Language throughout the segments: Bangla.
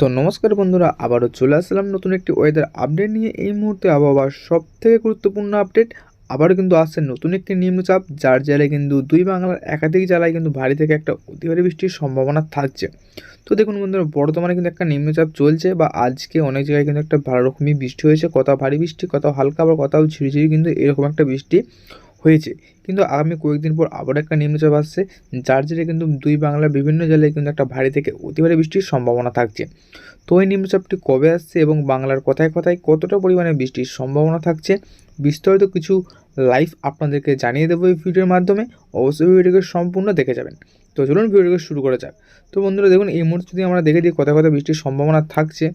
তো নমস্কার বন্ধুরা, আবারও চলে আসলাম নতুন একটি ওয়েদার আপডেট নিয়ে। এই মুহূর্তে আবহাওয়ার সবথেকে গুরুত্বপূর্ণ আপডেট আবারও কিন্তু আসছে নতুন একটি নিম্নচাপ, যার জেলায় কিন্তু দুই বাংলার একাধিক জেলায় কিন্তু ভারী থেকে একটা অতি ভারী বৃষ্টির সম্ভাবনা থাকছে। তো দেখুন বন্ধুরা, বর্তমানে কিন্তু একটা নিম্নচাপ চলছে বা আজকে অনেক জায়গায় কিন্তু একটা ভালো রকমই বৃষ্টি হয়েছে, কোথাও ভারী বৃষ্টি, কোথাও হালকা, আবার কোথাও ঝিরিঝিরি কিন্তু এরকম একটা বৃষ্টি হয়েছে। কিন্তু আগামী কয়েকদিন পর আবার একটা নিম্নচাপ আসছে, যার জেরে কিন্তু দুই বাংলার বিভিন্ন জেলায় কিন্তু একটা ভারী থেকে অতি ভারী বৃষ্টির সম্ভাবনা থাকছে। তো এই নিম্নচাপটি কবে আসছে এবং বাংলার কোথায় কোথায় কতটা পরিমাণে বৃষ্টির সম্ভাবনা থাকছে, বিস্তারিত কিছু লাইভ আপনাদেরকে জানিয়ে দেবো এই ভিডিওর মাধ্যমে। অবশ্যই ভিডিওটিকে সম্পূর্ণ দেখে যাবেন। তো চলুন ভিডিওটিকে শুরু করা যাক। তো বন্ধুরা দেখুন, এই মুহূর্তে যদি আমরা দেখে দিই কোথায় কোথায় বৃষ্টির সম্ভাবনা থাকছে,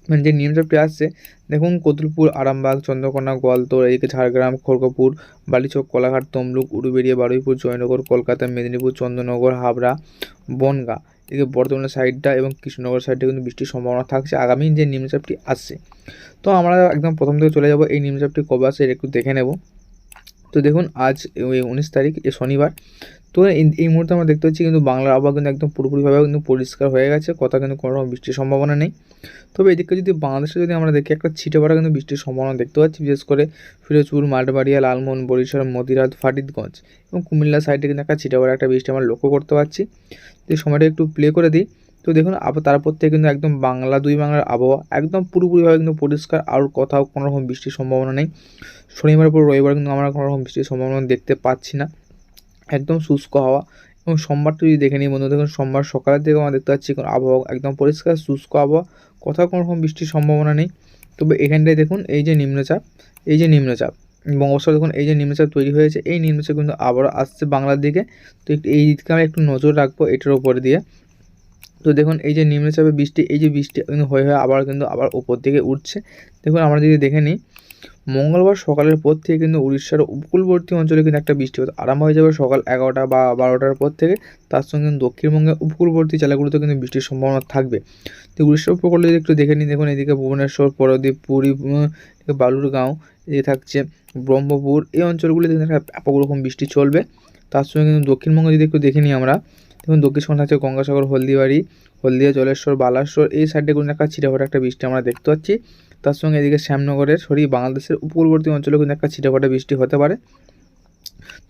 মানে যে নিম্নচাপটি আসছে, দেখুন কতুলপুর, আরামবাগ, চন্দ্রকোনা, গোয়ালতোড়, এদিকে ঝাড়গ্রাম, খড়গপুর, বালিচক, কোলাঘাট, তমলুক, উলুবেড়িয়া, বারুইপুর, জয়নগর, কলকাতা, মেদিনীপুর, চন্দননগর, হাবড়া, বনগাঁ, এদিকে বর্ধমানের সাইডটা এবং কৃষ্ণনগর সাইডে কিন্তু বৃষ্টির সম্ভাবনা থাকছে আগামী যে নিম্নচাপটি আসছে। তো আমরা একদম প্রথম থেকে চলে যাব, এই নিম্নচাপটি কবে আসছে এটা একটু দেখে নেব। তো দেখুন, আজ 19 তারিখ, শনিবার। তো এই মুহূর্তে আমরা দেখতে পাচ্ছি কিন্তু বাংলার আবহাওয়া কিন্তু একদম পুরোপুরিভাবে কিন্তু পরিষ্কার হয়ে গেছে, কোথাও কিন্তু কোনো রকম বৃষ্টির সম্ভাবনা নেই। তবে এদিকে যদি বাংলাদেশে যদি আমরা দেখি, একটা ছিটেফোঁটা কিন্তু বৃষ্টির সম্ভাবনা দেখতে পাচ্ছি, বিশেষ করে ফিরোজপুর, মাঠবাড়িয়া, লালমোহন, বরিশাল, মতিরাট, ফাটিকগঞ্জ এবং কুমিল্লা সাইডে কিন্তু একটা ছিটেফোঁটা একটা বৃষ্টি আমরা লক্ষ্য করতে পারছি। যে সময়টা একটু প্লে করে দিই, তো দেখুন আবার তারপর থেকে কিন্তু একদম দুই বাংলার আবহাওয়া একদম পুরোপুরিভাবে কিন্তু পরিষ্কার, আর কোথাও কোনো রকম বৃষ্টির সম্ভাবনা নেই। শনিবার পর রবিবার কিন্তু আমরা কোনো রকম বৃষ্টির সম্ভাবনা দেখতে পাচ্ছি না, একদম শুষ্ক হাওয়া। এবং সোমবারটা যদি দেখে নিই বন্ধু, দেখুন সোমবার সকালের দিকে আমরা দেখতে পাচ্ছি আবহাওয়া একদম পরিষ্কার শুষ্ক আবহাওয়া, কোথাও কোনো রকম বৃষ্টির সম্ভাবনা নেই। তবে এখানটায় দেখুন এই যে নিম্নচাপ বঙ্গোপসাগরে দেখুন এই যে নিম্নচাপ তৈরি হয়েছে, এই নিম্নচাপ কিন্তু আবারও আসছে বাংলার দিকে। তো একটু এই দিকে আমরা একটু নজর রাখবো এটার উপরে দিয়ে। তো দেখুন এই যে নিম্নচাপের বৃষ্টি, এই যে বৃষ্টি কিন্তু হয়ে আবার উপর দিকে উঠছে। দেখুন আমরা যদি দেখে নিই, মঙ্গলবার সকালের পর থেকে কিন্তু উড়িষ্যার উপকূলবর্তী অঞ্চলে কিন্তু একটা বৃষ্টিপাত আরম্ভ হয়ে যাবে সকাল 11টা বা 12টার পর থেকে। তার সঙ্গে কিন্তু দক্ষিণবঙ্গের উপকূলবর্তী জেলাগুলোতে কিন্তু বৃষ্টির সম্ভাবনা থাকবে। তো উড়িষ্যার উপকূলে যদি একটু দেখে নিই, দেখুন এদিকে ভুবনেশ্বর, পরদ্বীপ, পুরী, বালুরগাঁও, এদিকে থাকছে ব্রহ্মপুর, এই অঞ্চলগুলিতে কিন্তু একটা ব্যাপক রকম বৃষ্টি চলবে। তার সঙ্গে কিন্তু দক্ষিণবঙ্গে যদি একটু দেখে নিই আমরা, দেখুন দক্ষিণবঙ্গে থাকছে গঙ্গাসাগর, হলদিবাড়ি, হলদিয়া, জলেশ্বর, বালাশ্বর, এই সাইডে কিন্তু একটা ছিটেফোঁটা একটা বৃষ্টি আমরা দেখতে পাচ্ছি। তার সঙ্গে এদিকে শ্যামনগরের বাংলাদেশের উপকূলবর্তী অঞ্চলে কিন্তু একটা ছিটেফোঁটা বৃষ্টি হতে পারে।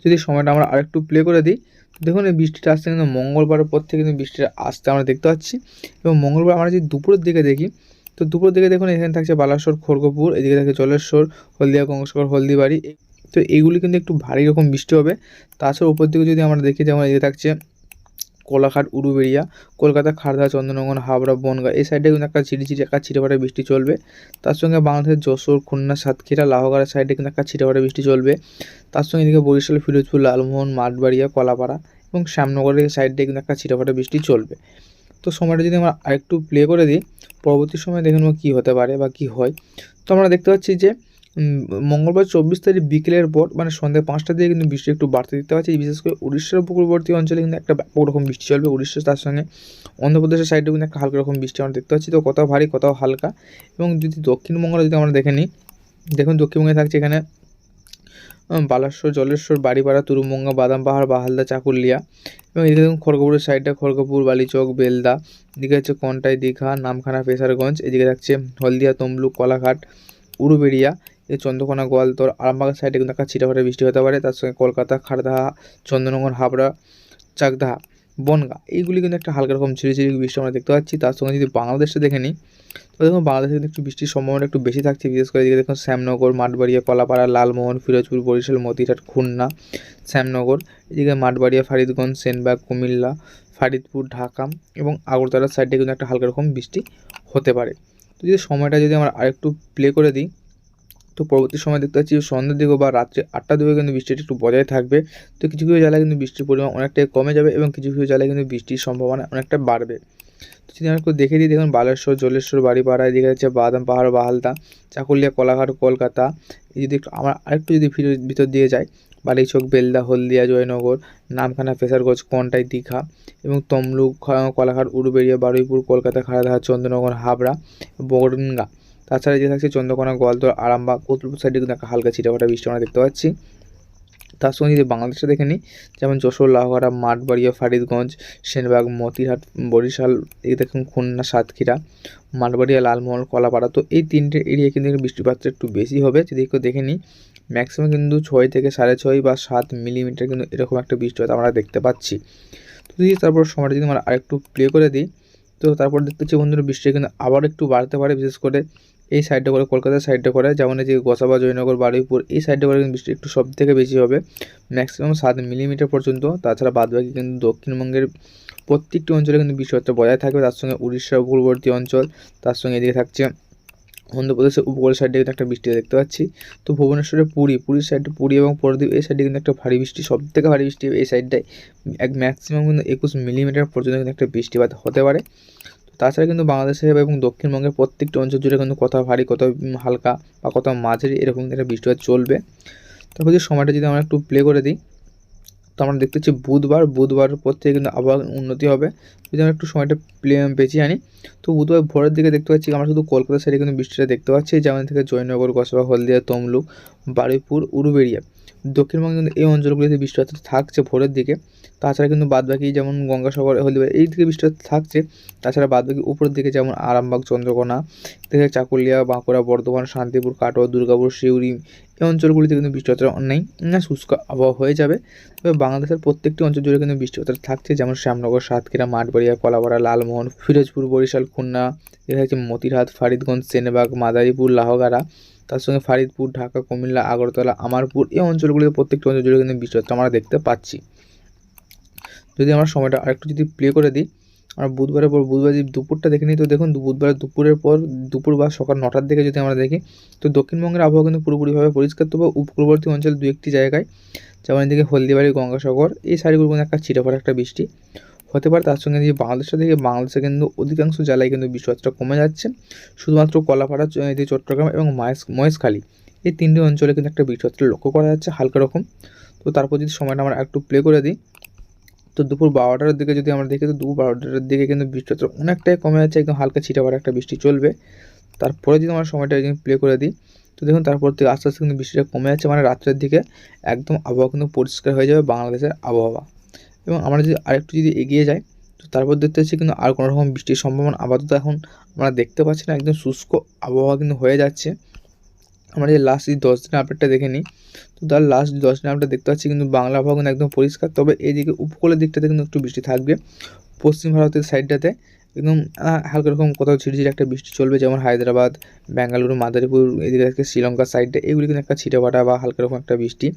যদি সময়টা আমরা আরেকটু প্লে করে দিই, দেখুন এই বৃষ্টিটা আসছে কিন্তু মঙ্গলবারের পর থেকে কিন্তু বৃষ্টিটা আসতে আমরা দেখতে পাচ্ছি। এবং মঙ্গলবার আমরা যদি দুপুরের দিকে দেখি, তো দুপুরের দিকে দেখুন এখানে থাকছে বালাশ্বর, খড়গপুর, এদিকে থাকছে জলেশ্বর, হলদিয়া, গঙ্গাসাগর, হলদিবাড়ি। তো এইগুলি কিন্তু একটু ভারী রকম বৃষ্টি হবে। তাছাড়া উপর দিকে যদি আমরা দেখি, যেমন এদিকে থাকছে কোলাঘাট, উলুবেড়িয়া, কলকাতা, খাড়দা, চন্দননগর, হাবড়া, বনগাঁ, এই সাইডে কিন্তু একটা ছিটেফোঁটা বৃষ্টি চলবে। তার সঙ্গে বাংলাদেশের যশোর, খুলনা, সাতক্ষীরা, লাহগাড়ের সাইডে কিন্তু একটা ছিটেফোঁটা বৃষ্টি চলবে। তার সঙ্গে এদিকে বরিশাল, ফিরোজপুর, লালমোহন, মাঠবাড়িয়া, কলাপাড়া এবং শ্যামনগরের সাইডে কিন্তু একটা ছিটেফোঁটা বৃষ্টি চলবে। তো সময়টা যদি আমরা আরেকটু প্লে করে দিই, পরবর্তী সময় দেখে নেব কী হতে পারে বা কী হয়। তো আমরা দেখতে পাচ্ছি যে মঙ্গলবার 24 তারিখ বিকেলের পর, মানে সন্ধ্যে 5টার দিকে কিন্তু বৃষ্টি একটু বাড়তে দিতে পারছে, বিশেষ করে উড়িষ্যার উপকূলবর্তী অঞ্চলে কিন্তু একটা ব্যাপক রকম বৃষ্টি চলবে। উড়িষ্যা, তার সঙ্গে অন্ধ্রপ্রদেশের সাইডেও কিন্তু একটা হালকা রকম বৃষ্টি আমরা দেখতে পাচ্ছি। তো কোথাও ভারী, কোথাও হালকা। এবং যদি দক্ষিণবঙ্গটা যদি আমরা দেখে নিই, দেখুন দক্ষিণবঙ্গে থাকছে এখানে বালাশ্বর, জলেশ্বর, বাড়িপাড়া, তুরুমঙ্গা, বাদাম পাহাড়, বাহালদা, চাকুলিয়া এবং এদিকে দেখুন খড়গপুরের সাইডটা খড়গপুর, বালিচক, বেলদা, এদিকে হচ্ছে কন্টাই, দীঘা, নামখানা, পেশারগঞ্জ, এদিকে থাকছে হলদিয়া, তমলুক, কোলাঘাট, উলুবেড়িয়া, এই চন্দ্রকোনা, গোয়ালতোড়, আরামবাগের সাইডে কিন্তু একটা ছিটেফোঁটা বৃষ্টি হতে পারে। তার সঙ্গে কলকাতা, খাড়দাহা, চন্দননগর, হাবড়া, চাকদাহা, বনগাঁ, এইগুলি কিন্তু একটা হালকা রকম ঝিরিঝিরি বৃষ্টি আমরা দেখতে পাচ্ছি। তার সঙ্গে যদি বাংলাদেশে দেখে নিই, তো দেখুন বাংলাদেশে কিন্তু একটু বৃষ্টির সম্ভাবনা একটু বেশি থাকছে, বিশেষ করে এদিকে দেখুন শ্যামনগর, মাঠবাড়িয়া, কলাপাড়া, লালমোহন, ফিরোজপুর, বরিশাল, মতিরাট, খুলনা, শ্যামনগর, এদিকে মাঠবাড়িয়া, ফারিদগঞ্জ, সেনবাগ, কুমিল্লা, ফারিদপুর, ঢাকা এবং আগরতলার সাইডে কিন্তু একটা হালকা রকম বৃষ্টি হতে পারে। তো যদি সময়টা যদি আমরা আরেকটু প্লে করে দিই, তো পরবর্তী সময় দেখতে পাচ্ছি সন্ধ্যের দিকে বা রাত্রে 8টার দিকে কিন্তু বৃষ্টিটা একটু বজায় থাকবে। তো কিছু কিছু জেলায় কিন্তু বৃষ্টির পরিমাণ অনেকটাই কমে যাবে এবং কিছু কিছু জেলায় কিন্তু বৃষ্টির সম্ভাবনা অনেকটা বাড়বে। তো যদি আমরা একটু দেখে দিই, দেখুন বালেশ্বর, জলেশ্বর, বাড়িপাড়া, এদিকে হচ্ছে বাদাম পাহাড়, বাহালদা, চাকুলিয়া, কোলাঘাট, কলকাতা। এই যদি একটু আমরা আরেকটু যদি ভিতর দিয়ে যাই, বালিচক, বেলদা, হলদিয়া, জয়নগর, নামখানা, পেশারগঞ্জ, কন্টাই, দীঘা এবং তমলুক, কোলাঘাট, উলুবেড়িয়া, বারুইপুর, কলকাতা, খাড়দাহা, চন্দননগর, হাবড়া, বনগাঁ। তাছাড়া যে থাকছে চন্দ্রকোনা, গোয়ালতোড়, আরামবাগ, কতুলপুর সাইডে কিন্তু একটা হালকা ছিটেফোঁটা বৃষ্টি আমরা দেখতে পাচ্ছি। তার সঙ্গে যদি বাংলাদেশে দেখে নিই, যেমন যশোর, লাউহারা, মাঠবাড়িয়া, ফরিদগঞ্জ, সেনবাগ, মতিরহাট, বরিশাল, এই দেখুন খুলনা, সাতক্ষীরা, মাঠবাড়িয়া, লালমোহন, কলাপাড়া। তো এই তিনটে এরিয়া কিন্তু বৃষ্টিপাতটা একটু বেশি হবে। যদি একটু দেখে নিই, ম্যাক্সিমাম কিন্তু 6 থেকে 6.5 বা 7 মিলিমিটার কিন্তু এরকম একটা বৃষ্টিপাত আমরা দেখতে পাচ্ছি। তো যদি তারপর সময়টা যদি আমরা আরেকটু প্লে করে দিই, তো তারপর দেখতে পাচ্ছি বন্ধুরা বৃষ্টি কিন্তু আবার একটু বাড়তে পারে, বিশেষ করে এই সাইডটা করে, কলকাতার সাইডটা করে, যেমন এই যে গোসাবা, জয়নগর, বারুইপুর, এই সাইডটা করে কিন্তু বৃষ্টি একটু সব থেকে বেশি হবে, ম্যাক্সিমাম 7 মিলিমিটার পর্যন্ত। তাছাড়া বাদবাকি কিন্তু দক্ষিণবঙ্গের প্রত্যেকটি অঞ্চলে কিন্তু বৃষ্টিপাতটা বজায় থাকবে। তার সঙ্গে উড়িষ্যা উপকূলবর্তী অঞ্চল, তার সঙ্গে এদিকে থাকছে অন্ধ্রপ্রদেশের উপকূল সাইডে কিন্তু একটা বৃষ্টি দেখতে পাচ্ছি। তো ভুবনেশ্বরে পুরীর সাইডে, পুরী এবং পরদ্বীপ এই সাইডে কিন্তু একটা ভারী বৃষ্টি, সব থেকে ভারী বৃষ্টি এই সাইডটায় ম্যাক্সিমাম কিন্তু 21 মিলিমিটার পর্যন্ত কিন্তু একটা বৃষ্টিপাত হতে পারে। তাছাড়া কিন্তু বাংলাদেশের এবং দক্ষিণবঙ্গের প্রত্যেকটি অঞ্চল জুড়ে কিন্তু কোথাও ভারী, কোথাও হালকা বা কোথাও মাঝারি এরকম একটা বৃষ্টিপাত চলবে। তারপর যদি সময়টা যদি আমরা একটু প্লে করে দিই, তো আমরা দেখতে পাচ্ছি বুধবার পর থেকে কিন্তু আবহাওয়া উন্নতি হবে। যদি আমরা একটু সময়টা পেঁচিয়ে আনি, তো বুধবার ভোরের দিকে দেখতে পাচ্ছি আমরা শুধু কলকাতা সাইডে কিন্তু বৃষ্টিটা দেখতে পাচ্ছি, যেমন থেকে জয়নগর, কসবা, হলদিয়া, তমলুক, বারুইপুর, উলুবেড়িয়া, দক্ষিণবঙ্গে কিন্তু এই অঞ্চলগুলিতে বৃষ্টিপাত থাকছে ভোরের দিকে। তাছাড়া কিন্তু বাদবাকি যেমন গঙ্গাসাগর, হলদিয়া এই দিকে বৃষ্টিপাত থাকছে। তাছাড়া বাদবাকি উপরের দিকে যেমন আরামবাগ, চন্দ্রকোনা থেকে চাকুলিয়া, বাঁকুড়া, বর্ধমান, শান্তিপুর, কাটোয়া, দুর্গাপুর, সিউড়ি এই অঞ্চলগুলিতে কিন্তু বৃষ্টিপাতের অনেক শুষ্ক আবহাওয়া হয়ে যাবে। তবে বাংলাদেশের প্রত্যেকটি অঞ্চল জুড়ে কিন্তু বৃষ্টিপাত থাকছে, যেমন শ্যামনগর, সাতক্ষীরা, মাঠবাড়িয়া, কলাপাড়া, লালমোহন, ফিরোজপুর, বরিশাল, খুলনা, এখানে হচ্ছে মতিরহাট, ফরিদগঞ্জ, সেনবাগ, মাদারীপুর, লাহগাড়া, তার সঙ্গে ফরিদপুর, ঢাকা, কুমিল্লা, আগরতলা, আমারপুর এই অঞ্চলগুলিতে প্রত্যেকটি অঞ্চল জুড়ে কিন্তু বৃষ্টিপাত আমরা দেখতে পাচ্ছি। যদি আমরা সময়টা আরেকটু যদি প্লে করে দিই, আমরা বুধবারের পর বুধবার যদি দুপুরটা দেখে নিই, তো দেখুন বুধবার দুপুরের পর দুপুর বা সকাল 9টার দিকে যদি আমরা দেখি, তো দক্ষিণবঙ্গের আবহাওয়া কিন্তু পুরোপুরিভাবে পরিষ্কার, তবে উপকূলবর্তী অঞ্চল দু একটি জায়গায়, যেমন এদিকে হলদিবাড়ি, গঙ্গাসাগর এই সাইডগুলো কিন্তু একটা ছিটেফোঁটা একটা বৃষ্টি হতে পারে। তার সঙ্গে যদি বাংলাদেশটা দেখি, বাংলাদেশে কিন্তু অধিকাংশ জেলায় কিন্তু বৃষ্টিপাতটা কমে যাচ্ছে, শুধুমাত্র কলাপাড়া, এদিকে চট্টগ্রাম এবং মহেশখালী এই তিনটি অঞ্চলে কিন্তু একটা বৃষ্টিপাতটা লক্ষ্য করা যাচ্ছে হালকা রকম। তো তারপর যদি সময়টা আমরা একটু প্লে করে দিই, তো দুপুর 12টার দিকে যদি আমরা দেখি, তো দুপুর 12টার দিকে কিন্তু বৃষ্টিপাত অনেকটাই কমে যাচ্ছে, একদম হালকা ছিটাফাটা একটা বৃষ্টি চলবে। তারপরে যদি আমরা সময়টা প্লে করে দিই, তো দেখুন তারপর থেকে আস্তে আস্তে কিন্তু বৃষ্টিটা কমে যাচ্ছে, মানে রাত্রের দিকে একদম আবহাওয়া কিন্তু পরিষ্কার হয়ে যাবে বাংলাদেশের আবহাওয়া। এবং আমরা যদি আরেকটু যদি এগিয়ে যাই, তো তারপর দেখতে পাচ্ছি কিন্তু আর কোনো রকম বৃষ্টির সম্ভাবনা আপাতত এখন আমরা দেখতে পাচ্ছি না, একদম শুষ্ক আবহাওয়া কিন্তু হয়ে যাচ্ছে। আমরা যে লাস্ট 10 দিনের আপডেটটা দেখে নিই, তো তার লাস্ট 10 দিনের আপডেট দেখতে পাচ্ছি কিন্তু বাংলা আবহাওয়া কিন্তু একদম পরিষ্কার, তবে এইদিকে উপকূলের দিকটাতে কিন্তু একটু বৃষ্টি থাকবে। পশ্চিম ভারতের সাইডটাতে একদম হালকা রকম কোথাও ঝিরিঝিরি একটা বৃষ্টি চলবে, যেমন হায়দ্রাবাদ, বেঙ্গালুরু, মাদারীপুর, এদিকে থেকে শ্রীলঙ্কার সাইডটা এগুলি কিন্তু একটা ছিটেফাটা বা হালকা রকম একটা বৃষ্টি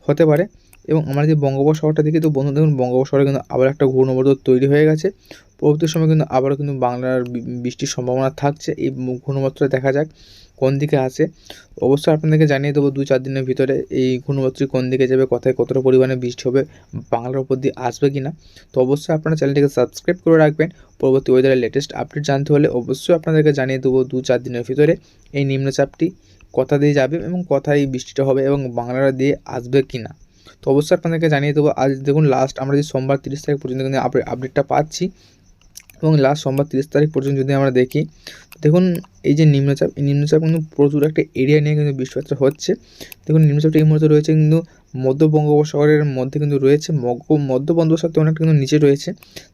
হতে পারে। এবং আমরা যে বঙ্গোপসাগরটা দেখি, তো বন্ধু দেখুন বঙ্গোপসাগরে কিন্তু আবার একটা ঘূর্ণিঝড় তৈরি হয়ে গেছে। পরবর্তী সময় কিন্তু আবারও কিন্তু বাংলার বৃষ্টির সম্ভাবনা থাকছে। এই ঘূর্ণিঝড়টা দেখা যাক কোন দিকে আসে, অবশ্যই আপনাদেরকে জানিয়ে দেবো 2-4 দিনের ভিতরে এই ঘূর্ণিঝড়টি কোন দিকে যাবে, কোথায় কতটা পরিমাণে বৃষ্টি হবে, বাংলার উপর দিয়ে আসবে কি না। তো অবশ্যই আপনারা চ্যানেলটিকে সাবস্ক্রাইব করে রাখবেন। পরবর্তী ওয়েদারের লেটেস্ট আপডেট জানতে হলে অবশ্যই আপনাদেরকে জানিয়ে দেবো 2-4 দিনের ভিতরে এই নিম্নচাপটি কোথা দিয়ে যাবে এবং কোথায় বৃষ্টিটা হবে এবং বাংলার দিয়ে আসবে কি না। তো অবশ্যই আপনাদেরকে জানিয়ে দেবো। আজ দেখুন লাস্ট আমরা যে সোমবার 30 তারিখ পর্যন্ত কিন্তু আপডেটটা পাচ্ছি, এবং লাস্ট সোমবার 30 তারিখ পর্যন্ত যদি আমরা দেখি, দেখুন এই যে নিম্নচাপ, এই নিম্নচাপ কিন্তু প্রচুর একটা এরিয়া নিয়ে কিন্তু বৃষ্টিপাতটা হচ্ছে। দেখুন নিম্নচাপটা এই মুহূর্তে রয়েছে কিন্তু মধ্য বঙ্গোপসাগরের মধ্যে কিন্তু রয়েছে, মধ্য বঙ্গোপসাগর অনেকটা কিন্তু নিচে রয়েছে।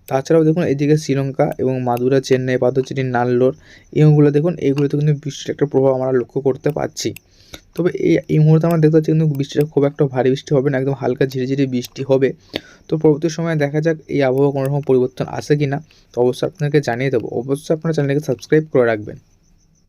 তাছাড়াও দেখুন এইদিকে শ্রীলঙ্কা এবং মাদুরা, চেন্নাই, পাদুচেরি, নাল্লোর এইগুলো দেখুন, এইগুলোতে কিন্তু বৃষ্টির একটা প্রভাব আমরা লক্ষ্য করতে পারছি। তবে এই মুহূর্তে আমরা দেখতে পাচ্ছি কিন্তু বৃষ্টিটা খুব একটা ভারী বৃষ্টি হবে না, একদম হালকা ঝিরিঝিরি বৃষ্টি হবে। তো পরবর্তী সময়ে দেখা যাক এই আবহাওয়া কোনো রকম পরিবর্তন আসে কি না। তো অবশ্যই আপনাকে জানিয়ে দেবো। অবশ্যই আপনার চ্যানেলকে সাবস্ক্রাইব করে রাখবেন।